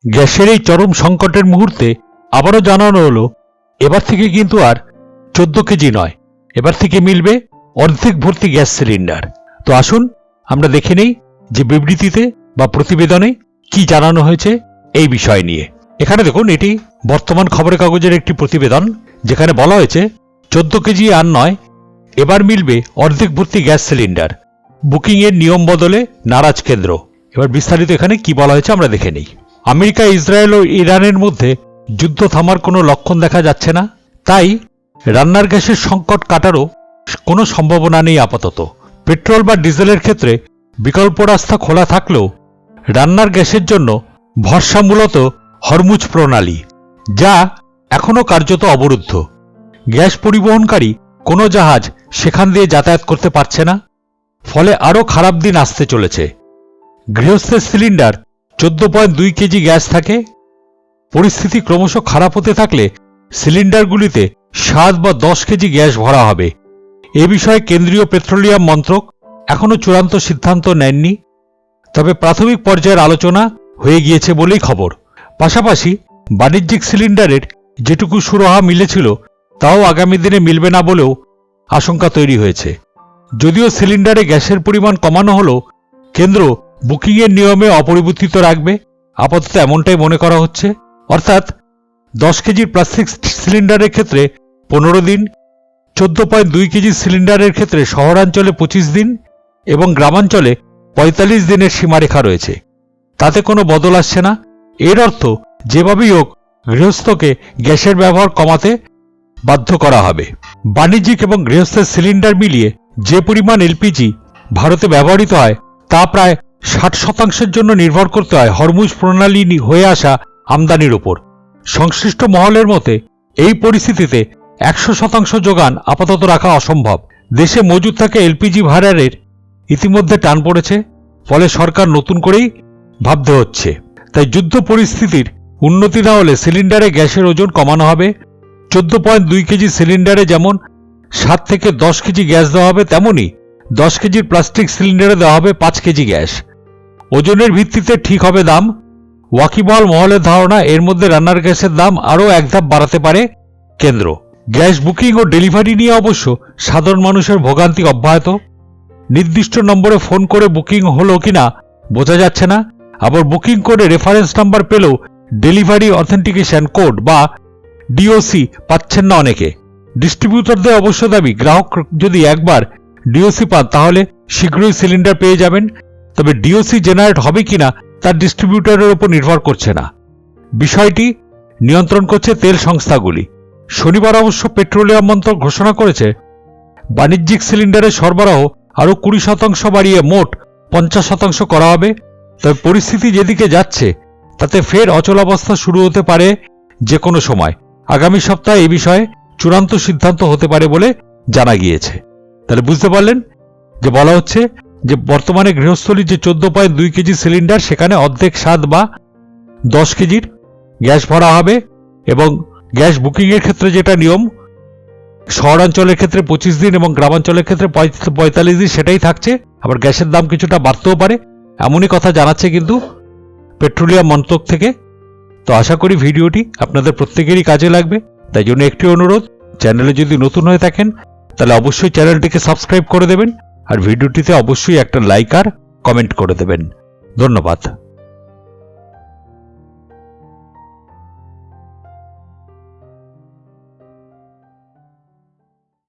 গ্যাসের এই চরম সংকটের মুহূর্তে আবারও জানানো হলো এবার থেকে কিন্তু আর 14 কেজি নয়, এবার থেকে মিলবে অর্ধেক ভর্তি গ্যাস সিলিন্ডার। তো আসুন আমরা দেখে নেই যে বিবৃতিতে বা প্রতিবেদনে কি জানানো হয়েছে এই বিষয় নিয়ে। এখানে দেখুন, এটি বর্তমান খবরের কাগজের একটি প্রতিবেদন, যেখানে বলা হয়েছে 14 কেজি আর নয়, এবার মিলবে অর্ধেক ভর্তি গ্যাস সিলিন্ডার, বুকিংয়ের নিয়ম বদলে নারাজ কেন্দ্র। এবার বিস্তারিত এখানে কি বলা হয়েছে আমরা দেখে নিই। আমেরিকা, ইসরায়েল ও ইরানের মধ্যে যুদ্ধ থামার কোনো লক্ষণ দেখা যাচ্ছে না, তাই রান্নার গ্যাসের সংকট কাটারও কোনো সম্ভাবনা নেই আপাতত। পেট্রোল বা ডিজেলের ক্ষেত্রে বিকল্প রাস্তা খোলা থাকলেও রান্নার গ্যাসের জন্য ভরসা মূলত হরমুজ প্রণালী, যা এখনও কার্যত অবরুদ্ধ। গ্যাস পরিবহনকারী কোনো জাহাজ সেখান দিয়ে যাতায়াত করতে পারছে না, ফলে আরও খারাপ দিন আসতে চলেছে। গৃহস্থের সিলিন্ডার 14.2 কেজি গ্যাস থাকে। পরিস্থিতি ক্রমশ খারাপ হতে থাকলে সিলিন্ডারগুলিতে 7 বা 10 কেজি গ্যাস ভরা হবে। এ বিষয়ে কেন্দ্রীয় পেট্রোলিয়াম মন্ত্রক এখনও চূড়ান্ত সিদ্ধান্ত নেননি, তবে প্রাথমিক পর্যায়ের আলোচনা হয়ে গিয়েছে বলেই খবর। পাশাপাশি বাণিজ্যিক সিলিন্ডারের যেটুকু সুরাহা মিলেছিল তাও আগামী দিনে মিলবে না বলেও আশঙ্কা তৈরি হয়েছে। যদিও সিলিন্ডারে গ্যাসের পরিমাণ কমানো হলেও কেন্দ্র বুকিংয়ের নিয়মে অপরিবর্তিত রাখবে, আপাতত এমনটাই মনে করা হচ্ছে। অর্থাৎ 10 কেজির প্লাস্টিক সিলিন্ডারের ক্ষেত্রে 15 দিন, 14.2 কেজি সিলিন্ডারের ক্ষেত্রে শহরাঞ্চলে 25 দিন এবং গ্রামাঞ্চলে 45 দিনের সীমারেখা রয়েছে। তাতে কোনো বদল আসছে না। এর অর্থ যেভাবেই হোক গৃহস্থকে গ্যাসের ব্যবহার কমাতে বাধ্য করা হবে। বাণিজ্যিক এবং গৃহস্থের সিলিন্ডার মিলিয়ে যে পরিমাণ এলপিজি ভারতে ব্যবহৃত হয় তা প্রায় 60% জন্য নির্ভর করতে হয় হরমুজ প্রণালী হয়ে আসা আমদানির ওপর। সংশ্লিষ্ট মহলের মতে এই পরিস্থিতিতে 100% যোগান আপাতত রাখা অসম্ভব। দেশে মজুদ থাকা এলপিজি ভাড়ারের ইতিমধ্যে টান পড়েছে, ফলে সরকার নতুন করেই ভাবতে হচ্ছে। তাই যুদ্ধ পরিস্থিতির উন্নতি না হলে সিলিন্ডারে গ্যাসের ওজন কমানো হবে। 14.2 কেজি সিলিন্ডারে যেমন 7 থেকে 10 কেজি গ্যাস দেওয়া হবে, তেমনই 10 কেজির প্লাস্টিক সিলিন্ডারে দেওয়া হবে 5 কেজি গ্যাস। ওজনের ভিত্তিতে ঠিক হবে দাম। ওয়াকিবহাল মহলের ধারণা এর মধ্যে রান্নার গ্যাসের দাম আরও এক ধাপ বাড়াতে পারে কেন্দ্র। গ্যাস বুকিং ও ডেলিভারি নিয়ে অবশ্য সাধারণ মানুষের ভোগান্তি অব্যাহত। নির্দিষ্ট নম্বরে ফোন করে বুকিং হলো কিনা বোঝা যাচ্ছে না, আবার বুকিং করে রেফারেন্স নাম্বার পেলেও ডেলিভারি অথেন্টিকেশন কোড বা ডিওসি পাচ্ছেন না অনেকে। ডিস্ট্রিবিউটরদের অবশ্য দাবি, গ্রাহক যদি একবার ডিওসি পান তাহলে শীঘ্রই সিলিন্ডার পেয়ে যাবেন, তবে ডিওসি জেনারেট হবে কিনা তার ডিস্ট্রিবিউটরের উপর নির্ভর করছে না। বিষয়টি নিয়ন্ত্রণ করছে তেল সংস্থাগুলি। শনিবার অবশ্য পেট্রোলিয়াম মন্ত্রক ঘোষণা করেছে বাণিজ্যিক সিলিন্ডারের সরবরাহ আরও 20% বাড়িয়ে মোট 50% করা হবে। তবে পরিস্থিতি যেদিকে যাচ্ছে তাতে ফের অচলাবস্থা শুরু হতে পারে যে কোনো সময়। আগামী সপ্তাহে এই বিষয়ে চূড়ান্ত সিদ্ধান্ত হতে পারে বলে জানা গিয়েছে। তাহলে বুঝতে পারলেন যে বলা হচ্ছে যে বর্তমানে গৃহস্থলীর যে 14.2 কেজি সিলিন্ডার সেখানে অর্ধেক 7 বা 10 কেজির গ্যাস ভরা হবে, এবং গ্যাস বুকিংয়ের ক্ষেত্রে যেটা নিয়ম শহরাঞ্চলের ক্ষেত্রে 25 দিন এবং গ্রামাঞ্চলের ক্ষেত্রে 45 দিন সেটাই থাকছে। আবার গ্যাসের দাম কিছুটা বাড়তেও পারে, এমনই কথা জানাচ্ছে কিন্তু পেট্রোলিয়াম মন্ত্রক থেকে। তো আশা করি ভিডিওটি আপনাদের প্রত্যেকেরই কাজে লাগবে। তাই জন্য একটি অনুরোধ, চ্যানেলে যদি নতুন হয়ে থাকেন তাহলে অবশ্যই চ্যানেলটিকে সাবস্ক্রাইব করে দেবেন, আর ভিডিওটিতে অবশ্যই একটা লাইক আর কমেন্ট করে দেবেন। ধন্যবাদ।